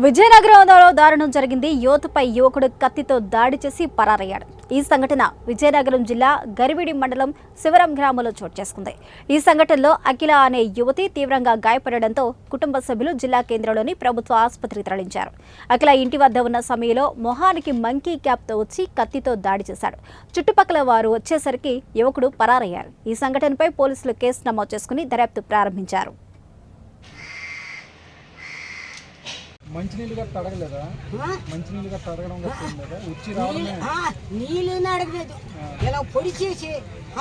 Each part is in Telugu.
విజయనగరంలో దారుణం జరిగింది. యువతపై యువకుడు కత్తితో దాడి చేసి పరారయ్యాడు. ఈ సంఘటన విజయనగరం జిల్లా గరివిడి మండలం శివరం గ్రామంలో చోటు చేసుకుంది. ఈ సంఘటనలో అఖిల అనే యువతి తీవ్రంగా గాయపడడంతో కుటుంబ సభ్యులు జిల్లా కేంద్రంలోని ప్రభుత్వ ఆసుపత్రికి తరలించారు. అఖిల ఇంటి వద్ద ఉన్న సమయంలో మొహానికి మంకీ క్యాప్తో వచ్చి కత్తితో దాడి చేశాడు. చుట్టుపక్కల వారు వచ్చేసరికి యువకుడు పరారయ్యారు. ఈ సంఘటనపై పోలీసులు కేసు నమోదు చేసుకుని దర్యాప్తు ప్రారంభించారు. మంచినీళ్ళు గట్ట అడగలేదా? మంచినీళ్ళు గట్ట అడగడం వచ్చి రావడమే నీళ్ళు అడగలేదు. ఇలా పొడి చేసి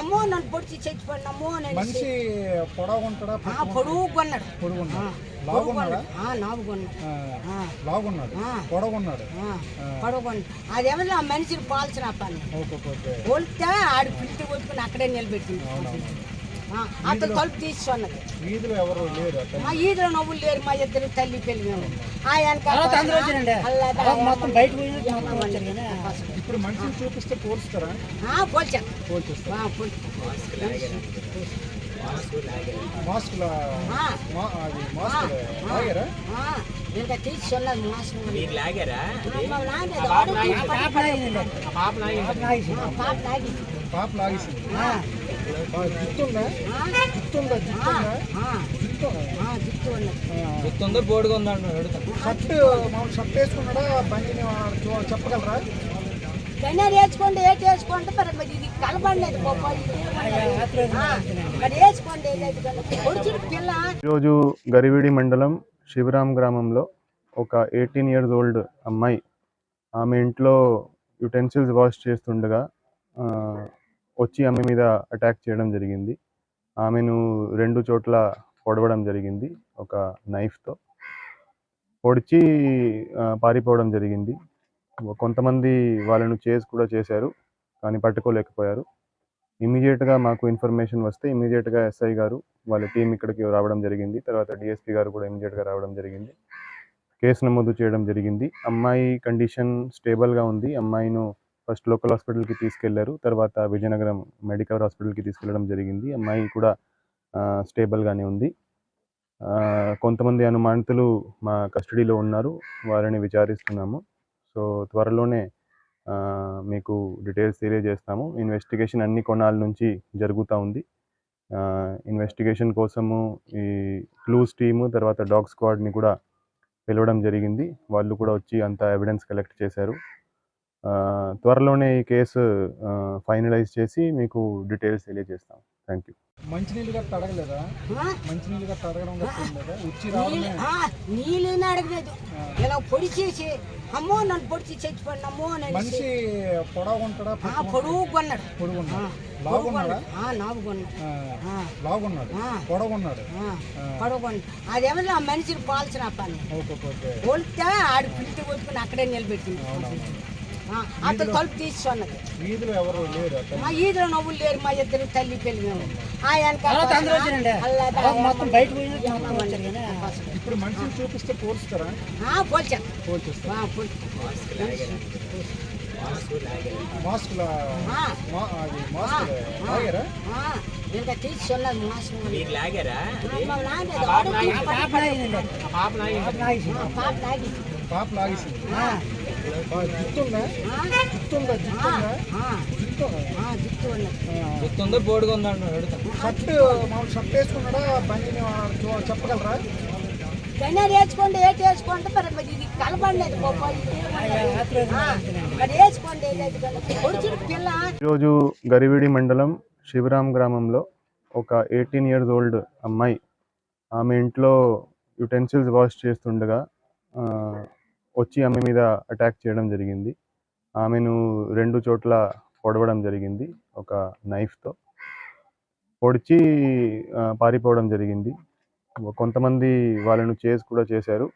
అమ్మో నన్ను పొడిచి చచ్చిపోయినమ్మో. మనిషి పొడవు ఉంటాడా? పొడుగు కొన్నాడు. లాగున్నాడా? పొడవున్నాడు. అదేమన్నా ఆ మనిషిని పాల్చిన పని కొలితే ఆడు పిలిచి కొట్టుకుని అక్కడే నిలబెట్టింది. అంత తలుపు తీసుకున్నది. వీధిలో ఎవరు లేరు? మా ఈదులో నవ్వులు లేరు. మా ఇద్దరు తల్లి పెళ్లి ఇప్పుడు మనిషిని చూపిస్తే పోల్చుతారా? ఇంకా తీసుకున్నది పాప లాగేసింది. జుట్టుందో బోర్డుగా ఉందండి. షర్ట్ వేసుకున్నాడా? బండిని చెప్పగలరా? వేసుకోండి ఏటి వేసుకోండి. మరి ఇది కలపడలేదు. ఈరోజు గరివిడి మండలం శివరాం గ్రామంలో ఒక 18 years old అమ్మాయి ఆమె ఇంట్లో యుటెన్సిల్స్ వాష్ చేస్తుండగా వచ్చి ఆమె మీద అటాక్ చేయడం జరిగింది. ఆమెను 2 చోట్ల పొడవడం జరిగింది. ఒక నైఫ్తో పొడిచి పారిపోవడం జరిగింది. కొంతమంది వాళ్ళను చేజ్ కూడా చేశారు, కానీ పట్టుకోలేకపోయారు. ఇమీడియట్గా మాకు ఇన్ఫర్మేషన్ వస్తే ఇమీడియట్గా ఎస్ఐ గారు వాళ్ళ టీం ఇక్కడికి రావడం జరిగింది. తర్వాత డిఎస్పీ గారు కూడా ఇమీడియట్గా రావడం జరిగింది. కేసు నమోదు చేయడం జరిగింది. అమ్మాయి కండిషన్ స్టేబుల్గా ఉంది. అమ్మాయిను ఫస్ట్ లోకల్ హాస్పిటల్కి తీసుకెళ్లారు. తర్వాత విజయనగరం మెడికల్ హాస్పిటల్కి తీసుకెళ్లడం జరిగింది. అమ్మాయి కూడా స్టేబుల్గానే ఉంది. కొంతమంది అనుమానితులు మా కస్టడీలో ఉన్నారు, వారిని విచారిస్తున్నాము. సో త్వరలోనే మీకు డీటెయిల్స్ తెలియజేస్తాము. ఇన్వెస్టిగేషన్ అన్ని కోణాల నుంచి జరుగుతూ ఉంది. ఇన్వెస్టిగేషన్ కోసము ఈ క్లూస్ టీము తర్వాత డాగ్ స్క్వాడ్ని కూడా పిలవడం జరిగింది. వాళ్ళు కూడా వచ్చి అంత ఎవిడెన్స్ కలెక్ట్ చేశారు. త్వరలోనే ఈ కేసు ఫైనలైజ్ చేసి మీకు డీటెయిల్స్ తెలియజేస్తాం. Thank you. మంచినీళ్ళు గట్ట అడగలేదా? మంచినీళ్ళు గట్ట అడగడం వచ్చి రావడమే నీళ్ళు అడగలేదు. ఇలా పొడి చేసి అమ్మో నన్ను పొడిచి చచ్చిపోయినమ్మో. మనిషి పొడవు ఉంటాడా? పొడుగు కొన్నాడు. పొడవున్నాడు. అదేమన్నా ఆ మనిషిని పాల్చిన పని కొలితే ఆడు పిలిచి కొట్టుకుని అక్కడే నిలబెట్టింది. అంత తలుపు తీసుకున్నది. వీధిలో ఎవరు లేరు? మా ఈదులో నవ్వులు లేరు. మా ఇద్దరు తల్లి పెళ్లి ఇప్పుడు మనిషిని చూపిస్తే పోల్చుతారా? ఇంకా తీసుకున్నది పాప లాగేసింది. జుట్టుందో బోర్డుగా ఉందండి. షర్ట్ వేసుకున్నాడా? బండిని చెప్పగలరా? వేసుకోండి ఏటి వేసుకోండి. మరి ఇది కలపడలేదు. ఈరోజు గరివిడి మండలం శివరాం గ్రామంలో ఒక 18 years old అమ్మాయి ఆమె ఇంట్లో యుటెన్సిల్స్ వాష్ చేస్తుండగా వచ్చి ఆమె మీద అటాక్ చేయడం జరిగింది. ఆమెను 2 చోట్ల పొడవడం జరిగింది. ఒక నైఫ్తో పొడిచి పారిపోవడం జరిగింది. కొంతమంది వాళ్ళను చేజ్ కూడా చేశారు,